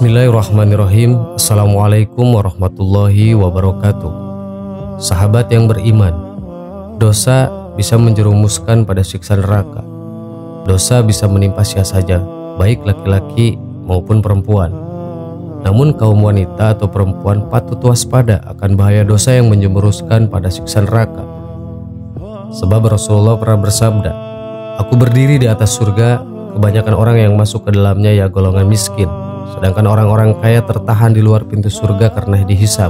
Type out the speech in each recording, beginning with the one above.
Bismillahirrahmanirrahim. Assalamualaikum warahmatullahi wabarakatuh. Sahabat yang beriman, dosa bisa menjerumuskan pada siksa neraka. Dosa bisa menimpa siapa saja, baik laki-laki maupun perempuan. Namun kaum wanita atau perempuan patut waspada akan bahaya dosa yang menjerumuskan pada siksa neraka. Sebab Rasulullah pernah bersabda, "Aku berdiri di atas surga, kebanyakan orang yang masuk ke dalamnya ya golongan miskin, sedangkan orang-orang kaya tertahan di luar pintu surga karena dihisab.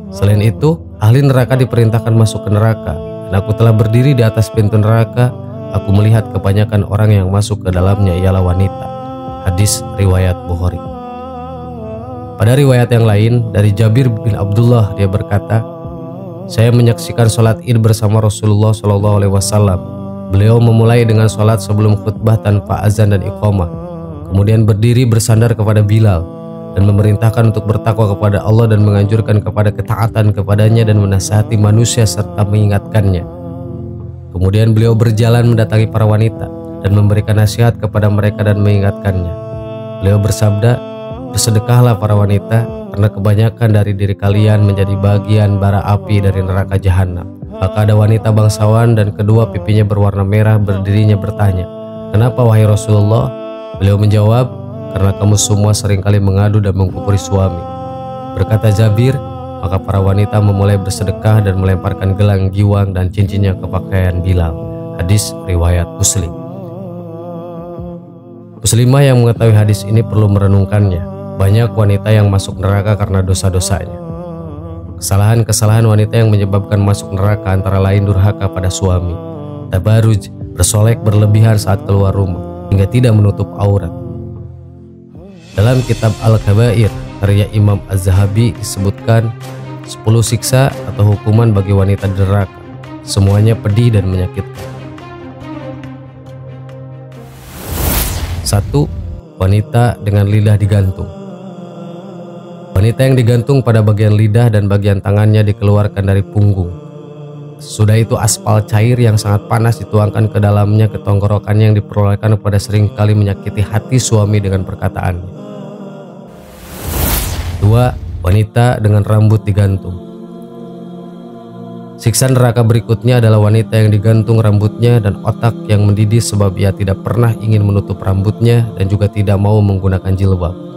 Selain itu, ahli neraka diperintahkan masuk ke neraka, dan aku telah berdiri di atas pintu neraka, aku melihat kebanyakan orang yang masuk ke dalamnya ialah wanita." Hadis riwayat Bukhari. Pada riwayat yang lain dari Jabir bin Abdullah, dia berkata, "Saya menyaksikan sholat id bersama Rasulullah SAW. Beliau memulai dengan sholat sebelum khutbah tanpa azan dan iqamah, kemudian berdiri bersandar kepada Bilal dan memerintahkan untuk bertakwa kepada Allah dan menganjurkan kepada ketaatan kepadanya dan menasihati manusia serta mengingatkannya. Kemudian beliau berjalan mendatangi para wanita dan memberikan nasihat kepada mereka dan mengingatkannya. Beliau bersabda, 'Bersedekahlah para wanita, karena kebanyakan dari diri kalian menjadi bagian bara api dari neraka jahanam.' Maka ada wanita bangsawan dan kedua pipinya berwarna merah berdirinya bertanya, 'Kenapa wahai Rasulullah?' Beliau menjawab, 'Karena kamu semua seringkali mengadu dan mengkufuri suami.' Berkata Jabir, maka para wanita memulai bersedekah dan melemparkan gelang giwang dan cincinnya ke pakaian Bilal. Hadis riwayat Muslim. Muslimah yang mengetahui hadis ini perlu merenungkannya. Banyak wanita yang masuk neraka karena dosa-dosanya. Kesalahan-kesalahan wanita yang menyebabkan masuk neraka antara lain durhaka pada suami, tabaruj, bersolek berlebihan saat keluar rumah, hingga tidak menutup aurat. Dalam kitab Al-Kabair karya Imam Az-Zahabi disebutkan 10 siksa atau hukuman bagi wanita di neraka. Semuanya pedih dan menyakitkan. 1. Wanita dengan lidah digantung. Wanita yang digantung pada bagian lidah dan bagian tangannya dikeluarkan dari punggung. Sudah itu aspal cair yang sangat panas dituangkan ke dalamnya ke tenggorokannya yang diperolehkan kepada seringkali menyakiti hati suami dengan perkataannya. 2. Wanita dengan rambut digantung. Siksa neraka berikutnya adalah wanita yang digantung rambutnya dan otak yang mendidih sebab ia tidak pernah ingin menutup rambutnya dan juga tidak mau menggunakan jilbab.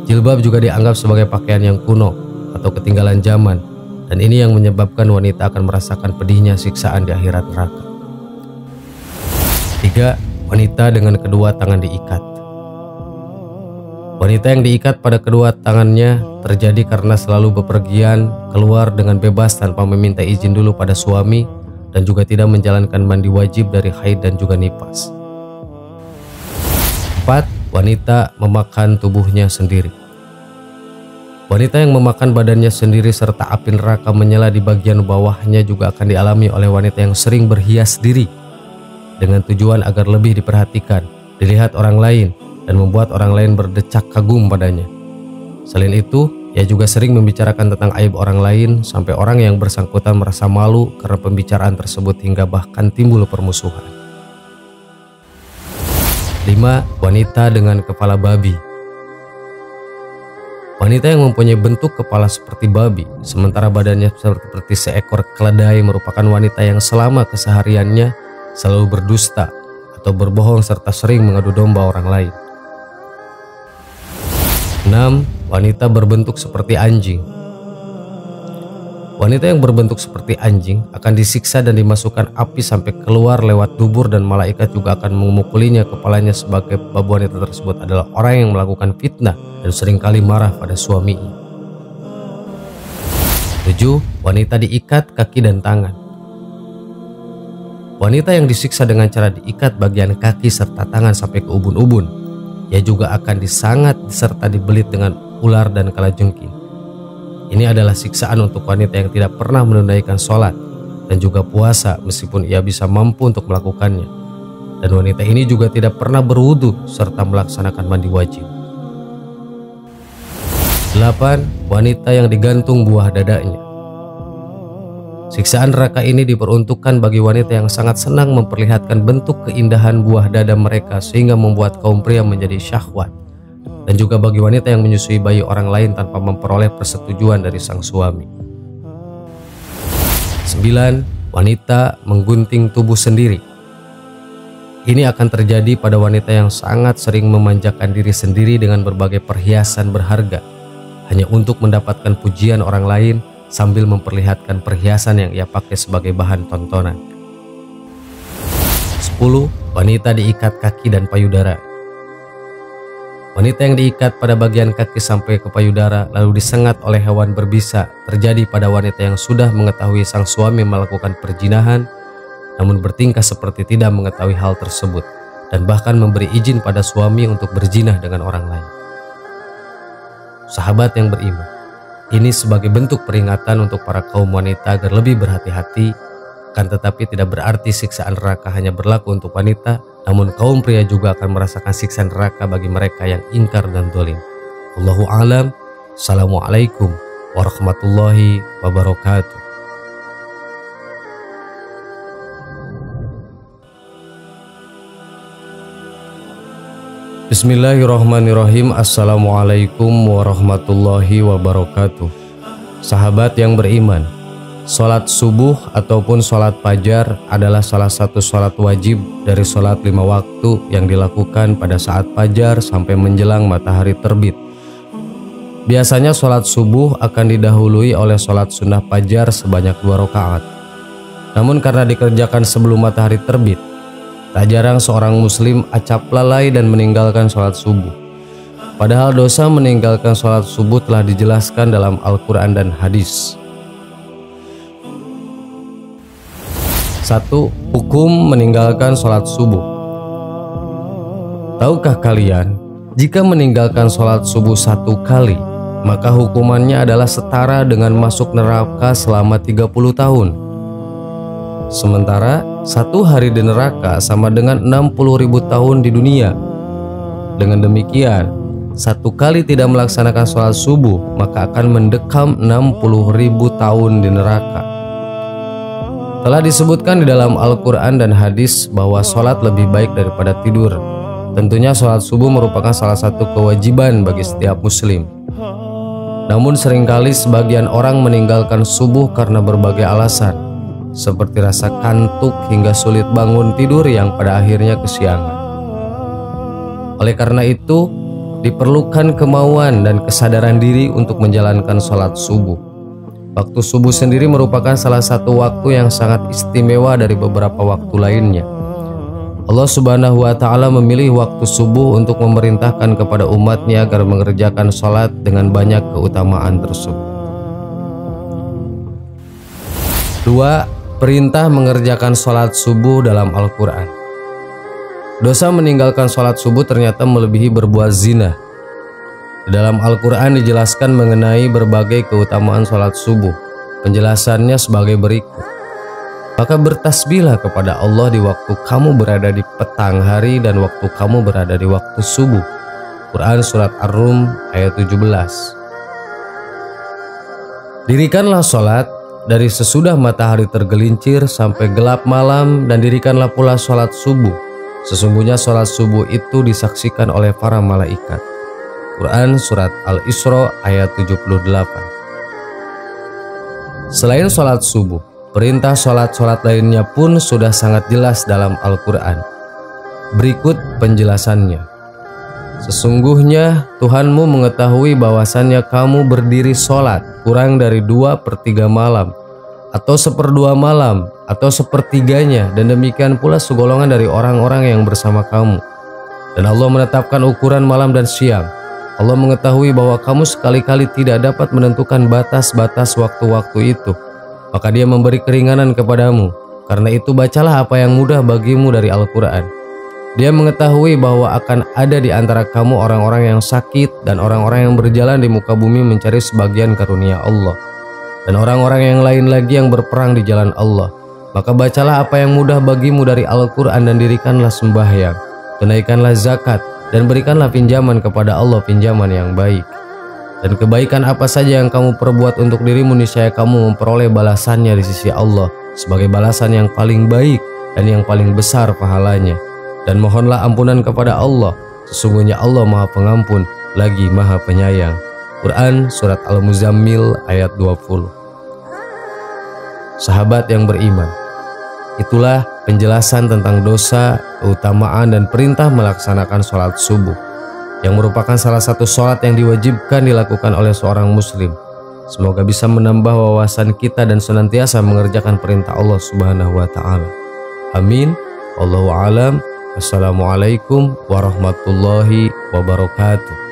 Jilbab juga dianggap sebagai pakaian yang kuno atau ketinggalan zaman, dan ini yang menyebabkan wanita akan merasakan pedihnya siksaan di akhirat neraka. 3. Wanita dengan kedua tangan diikat. Wanita yang diikat pada kedua tangannya terjadi karena selalu bepergian keluar dengan bebas tanpa meminta izin dulu pada suami dan juga tidak menjalankan mandi wajib dari haid dan juga nifas. 4. Wanita memakan tubuhnya sendiri. Wanita yang memakan badannya sendiri serta api neraka menyala di bagian bawahnya juga akan dialami oleh wanita yang sering berhias diri dengan tujuan agar lebih diperhatikan, dilihat orang lain, dan membuat orang lain berdecak kagum padanya. Selain itu, ia juga sering membicarakan tentang aib orang lain sampai orang yang bersangkutan merasa malu karena pembicaraan tersebut hingga bahkan timbul permusuhan. 5. Wanita dengan kepala babi. Wanita yang mempunyai bentuk kepala seperti babi, sementara badannya seperti seekor keledai merupakan wanita yang selama kesehariannya selalu berdusta atau berbohong serta sering mengadu domba orang lain. 6. Wanita berbentuk seperti anjing. Wanita yang berbentuk seperti anjing akan disiksa dan dimasukkan api sampai keluar lewat dubur, dan malaikat juga akan memukulinya kepalanya sebagai sebab wanita tersebut adalah orang yang melakukan fitnah dan seringkali marah pada suaminya. 7. Wanita diikat kaki dan tangan. Wanita yang disiksa dengan cara diikat bagian kaki serta tangan sampai ke ubun-ubun, ia juga akan disangat serta dibelit dengan ular dan kalajengking. Ini adalah siksaan untuk wanita yang tidak pernah menunaikan sholat dan juga puasa meskipun ia bisa mampu untuk melakukannya. Dan wanita ini juga tidak pernah berwudu serta melaksanakan mandi wajib. 8. Wanita yang digantung buah dadanya. Siksaan neraka ini diperuntukkan bagi wanita yang sangat senang memperlihatkan bentuk keindahan buah dada mereka sehingga membuat kaum pria menjadi syahwat. dan juga bagi wanita yang menyusui bayi orang lain tanpa memperoleh persetujuan dari sang suami. 9. Wanita menggunting tubuh sendiri. Ini akan terjadi pada wanita yang sangat sering memanjakan diri sendiri dengan berbagai perhiasan berharga hanya untuk mendapatkan pujian orang lain sambil memperlihatkan perhiasan yang ia pakai sebagai bahan tontonan. 10. Wanita diikat kaki dan payudara. Wanita yang diikat pada bagian kaki sampai ke payudara lalu disengat oleh hewan berbisa terjadi pada wanita yang sudah mengetahui sang suami melakukan perzinahan namun bertingkah seperti tidak mengetahui hal tersebut dan bahkan memberi izin pada suami untuk berzina dengan orang lain. Sahabat yang beriman, ini sebagai bentuk peringatan untuk para kaum wanita agar lebih berhati-hati, kan tetapi tidak berarti siksaan neraka hanya berlaku untuk wanita, namun kaum pria juga akan merasakan siksa neraka bagi mereka yang ingkar dan zalim. Wallahu a'lam. Assalamualaikum warahmatullahi wabarakatuh. Bismillahirrahmanirrahim. Assalamualaikum warahmatullahi wabarakatuh. Sahabat yang beriman, sholat subuh ataupun sholat fajar adalah salah satu sholat wajib dari sholat 5 waktu yang dilakukan pada saat fajar sampai menjelang matahari terbit. Biasanya sholat subuh akan didahului oleh sholat sunnah fajar sebanyak 2 rakaat. Namun karena dikerjakan sebelum matahari terbit, tak jarang seorang muslim acap lalai dan meninggalkan sholat subuh. Padahal dosa meninggalkan sholat subuh telah dijelaskan dalam Al-Quran dan hadis. 1. Hukum meninggalkan sholat subuh. Tahukah kalian, jika meninggalkan sholat subuh 1 kali, maka hukumannya adalah setara dengan masuk neraka selama 30 tahun. Sementara 1 hari di neraka sama dengan 60.000 tahun di dunia. Dengan demikian, 1 kali tidak melaksanakan sholat subuh maka akan mendekam 60.000 tahun di neraka. Telah disebutkan di dalam Al-Quran dan hadis bahwa sholat lebih baik daripada tidur. Tentunya sholat subuh merupakan salah satu kewajiban bagi setiap muslim. Namun seringkali sebagian orang meninggalkan subuh karena berbagai alasan, seperti rasa kantuk hingga sulit bangun tidur yang pada akhirnya kesiangan. Oleh karena itu, diperlukan kemauan dan kesadaran diri untuk menjalankan sholat subuh. Waktu subuh sendiri merupakan salah satu waktu yang sangat istimewa dari beberapa waktu lainnya. Allah Subhanahu wa Ta'ala memilih waktu subuh untuk memerintahkan kepada umatnya agar mengerjakan sholat dengan banyak keutamaan tersebut. 2. Perintah mengerjakan sholat subuh dalam Al-Quran. Dosa meninggalkan sholat subuh ternyata melebihi berbuat zina. Di dalam Al-Quran dijelaskan mengenai berbagai keutamaan sholat subuh. Penjelasannya sebagai berikut. Maka bertasbihlah kepada Allah di waktu kamu berada di petang hari dan waktu kamu berada di waktu subuh. Quran Surat Ar-Rum ayat 17. Dirikanlah sholat dari sesudah matahari tergelincir sampai gelap malam, dan dirikanlah pula sholat subuh. Sesungguhnya sholat subuh itu disaksikan oleh para malaikat. Quran Surat Al-Isra ayat 78. Selain sholat subuh, perintah sholat-sholat lainnya pun sudah sangat jelas dalam Al-Quran. Berikut penjelasannya. Sesungguhnya Tuhanmu mengetahui bahwasannya kamu berdiri sholat kurang dari 2/3 malam, atau 1/2 malam, atau 1/3-nya, dan demikian pula segolongan dari orang-orang yang bersama kamu. Dan Allah menetapkan ukuran malam dan siang. Allah mengetahui bahwa kamu sekali-kali tidak dapat menentukan batas-batas waktu-waktu itu, maka Dia memberi keringanan kepadamu. Karena itu bacalah apa yang mudah bagimu dari Al-Quran. Dia mengetahui bahwa akan ada di antara kamu orang-orang yang sakit dan orang-orang yang berjalan di muka bumi mencari sebagian karunia Allah, dan orang-orang yang lain lagi yang berperang di jalan Allah. Maka bacalah apa yang mudah bagimu dari Al-Quran dan dirikanlah sembahyang, tunaikanlah zakat, dan berikanlah pinjaman kepada Allah pinjaman yang baik. Dan kebaikan apa saja yang kamu perbuat untuk dirimu, niscaya kamu memperoleh balasannya di sisi Allah sebagai balasan yang paling baik dan yang paling besar pahalanya. Dan mohonlah ampunan kepada Allah, sesungguhnya Allah Maha Pengampun, lagi Maha Penyayang. Quran Surat Al-Muzammil ayat 20. Sahabat yang beriman, itulah penjelasan tentang dosa, keutamaan dan perintah melaksanakan sholat subuh, yang merupakan salah satu sholat yang diwajibkan dilakukan oleh seorang muslim. Semoga bisa menambah wawasan kita dan senantiasa mengerjakan perintah Allah Subhanahu wa Ta'ala. Amin. Wallahu a'lam. Wassalamualaikum warahmatullahi wabarakatuh.